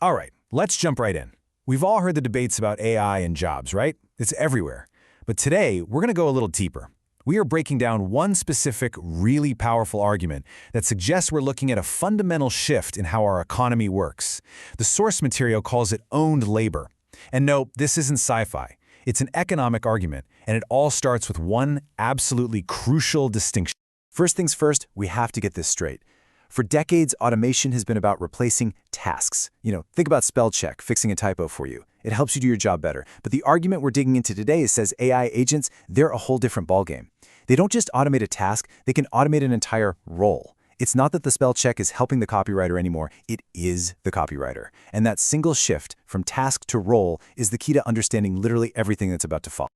All right, let's jump right in. We've all heard the debates about AI and jobs, right? It's everywhere. But today, we're going to go a little deeper. We are breaking down one specific, really powerful argument that suggests we're looking at a fundamental shift in how our economy works. The source material calls it owned labor. And no, this isn't sci-fi. It's an economic argument, and it all starts with one absolutely crucial distinction. First things first, we have to get this straight. For decades, automation has been about replacing tasks. Think about spell check, fixing a typo for you. It helps you do your job better. But the argument we're digging into today says AI agents, they're a whole different ballgame. They don't just automate a task, they can automate an entire role. It's not that the spell check is helping the copywriter anymore, it is the copywriter. And that single shift from task to role is the key to understanding literally everything that's about to follow.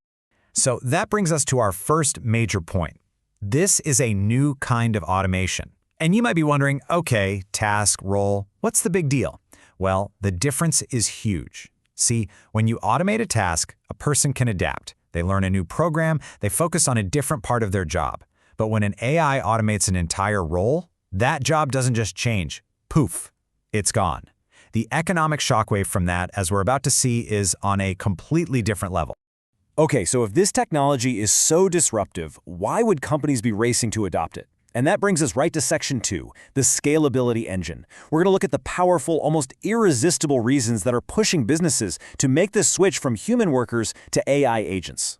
So that brings us to our first major point. This is a new kind of automation. And you might be wondering, okay, task, role, what's the big deal? Well, the difference is huge. See, when you automate a task, a person can adapt. They learn a new program, they focus on a different part of their job. But when an AI automates an entire role, that job doesn't just change. Poof, it's gone. The economic shockwave from that, as we're about to see, is on a completely different level. Okay, so if this technology is so disruptive, why would companies be racing to adopt it? And that brings us right to Section 2, the scalability engine. We're going to look at the powerful, almost irresistible reasons that are pushing businesses to make this switch from human workers to AI agents.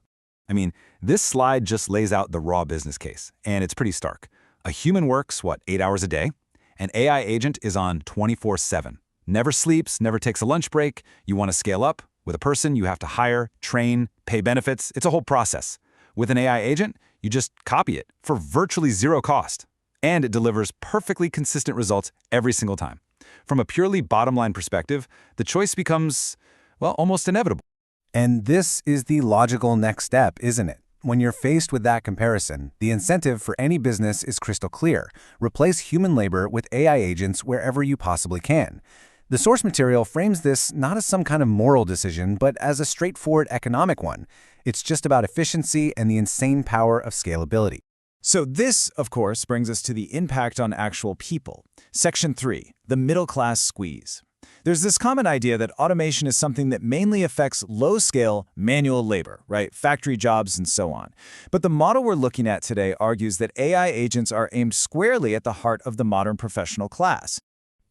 I mean, this slide just lays out the raw business case, and it's pretty stark. A human works, 8 hours a day? An AI agent is on 24/7. Never sleeps, never takes a lunch break. You want to scale up? With a person, you have to hire, train, pay benefits. It's a whole process. With an AI agent, you just copy it for virtually zero cost. And it delivers perfectly consistent results every single time. From a purely bottom-line perspective, the choice becomes, almost inevitable. And this is the logical next step, isn't it? When you're faced with that comparison, the incentive for any business is crystal clear. Replace human labor with AI agents wherever you possibly can. The source material frames this not as some kind of moral decision, but as a straightforward economic one. It's just about efficiency and the insane power of scalability. So this, of course, brings us to the impact on actual people. Section 3, the middle-class squeeze. There's this common idea that automation is something that mainly affects low-scale manual labor, right? Factory jobs and so on. But the model we're looking at today argues that AI agents are aimed squarely at the heart of the modern professional class.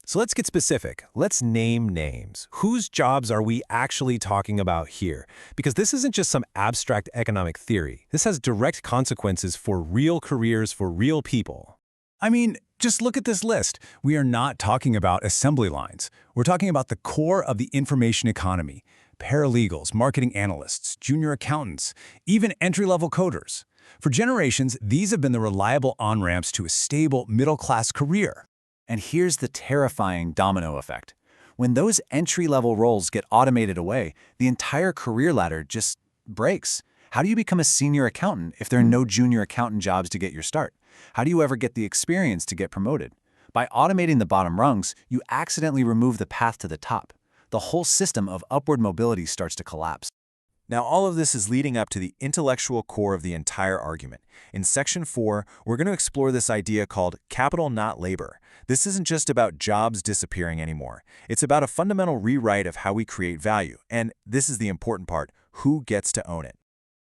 So let's get specific. Let's name names. Whose jobs are we actually talking about here? Because this isn't just some abstract economic theory. This has direct consequences for real careers for real people. I mean, just look at this list. We are not talking about assembly lines. We're talking about the core of the information economy. Paralegals, marketing analysts, junior accountants, even entry-level coders. For generations, these have been the reliable on-ramps to a stable middle-class career. And here's the terrifying domino effect. When those entry-level roles get automated away, the entire career ladder just breaks. How do you become a senior accountant if there are no junior accountant jobs to get your start? How do you ever get the experience to get promoted? By automating the bottom rungs, you accidentally remove the path to the top. The whole system of upward mobility starts to collapse. Now, all of this is leading up to the intellectual core of the entire argument. In Section 4, we're going to explore this idea called capital not labor. This isn't just about jobs disappearing anymore. It's about a fundamental rewrite of how we create value. And this is the important part: who gets to own it?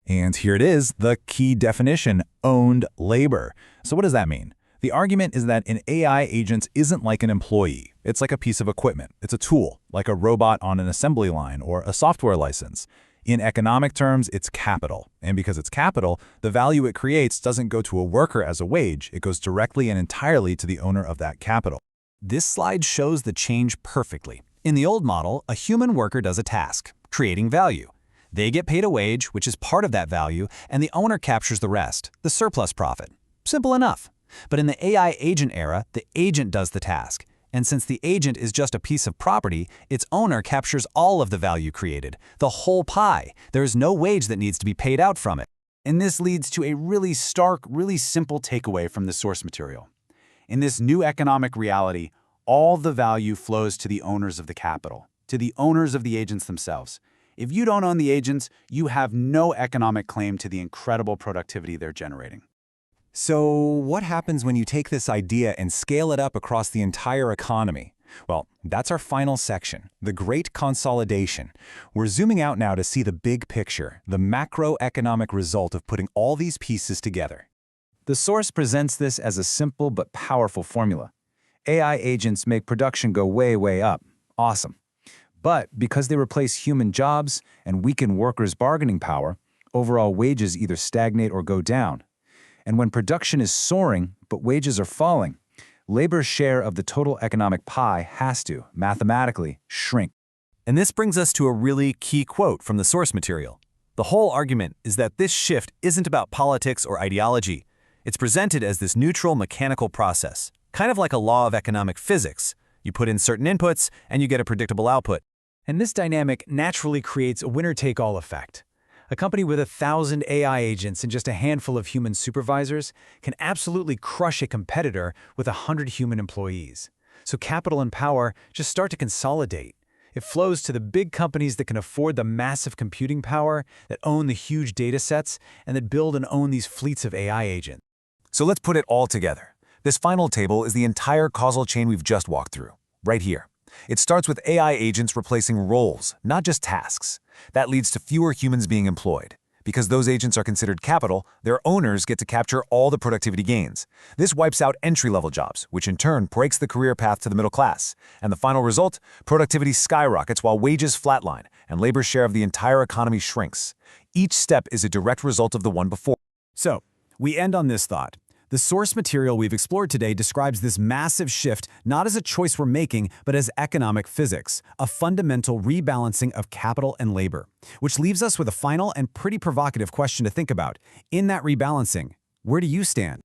And here it is, the key definition, owned labor. So what does that mean? The argument is that an AI agent isn't like an employee. It's like a piece of equipment. It's a tool, like a robot on an assembly line or a software license. In economic terms, it's capital. And because it's capital, the value it creates doesn't go to a worker as a wage. It goes directly and entirely to the owner of that capital. This slide shows the change perfectly. In the old model, a human worker does a task, creating value. They get paid a wage, which is part of that value, and the owner captures the rest, the surplus profit. Simple enough. But in the AI agent era, the agent does the task. And since the agent is just a piece of property, its owner captures all of the value created, the whole pie. There is no wage that needs to be paid out from it. And this leads to a really stark, really simple takeaway from the source material. In this new economic reality, all the value flows to the owners of the capital, to the owners of the agents themselves. If you don't own the agents, you have no economic claim to the incredible productivity they're generating. So what happens when you take this idea and scale it up across the entire economy? Well, that's our final section, the Great Consolidation. We're zooming out now to see the big picture, the macroeconomic result of putting all these pieces together. The source presents this as a simple but powerful formula. AI agents make production go way, way up. Awesome. But because they replace human jobs and weaken workers' bargaining power, overall wages either stagnate or go down. And when production is soaring, but wages are falling, labor's share of the total economic pie has to, mathematically, shrink. And this brings us to a really key quote from the source material. The whole argument is that this shift isn't about politics or ideology. It's presented as this neutral mechanical process, kind of like a law of economic physics. You put in certain inputs, and you get a predictable output. And this dynamic naturally creates a winner-take-all effect. A company with 1,000 AI agents and just a handful of human supervisors can absolutely crush a competitor with 100 human employees. So capital and power just start to consolidate. It flows to the big companies that can afford the massive computing power, that own the huge data sets, and that build and own these fleets of AI agents. So let's put it all together. This final table is the entire causal chain we've just walked through, right here. It starts with AI agents replacing roles, not just tasks. That leads to fewer humans being employed. Because those agents are considered capital, their owners get to capture all the productivity gains. This wipes out entry-level jobs, which in turn breaks the career path to the middle class. And the final result? Productivity skyrockets while wages flatline, and labor's share of the entire economy shrinks. Each step is a direct result of the one before. So, we end on this thought. The source material we've explored today describes this massive shift not as a choice we're making, but as economic physics, a fundamental rebalancing of capital and labor, which leaves us with a final and pretty provocative question to think about. In that rebalancing, where do you stand?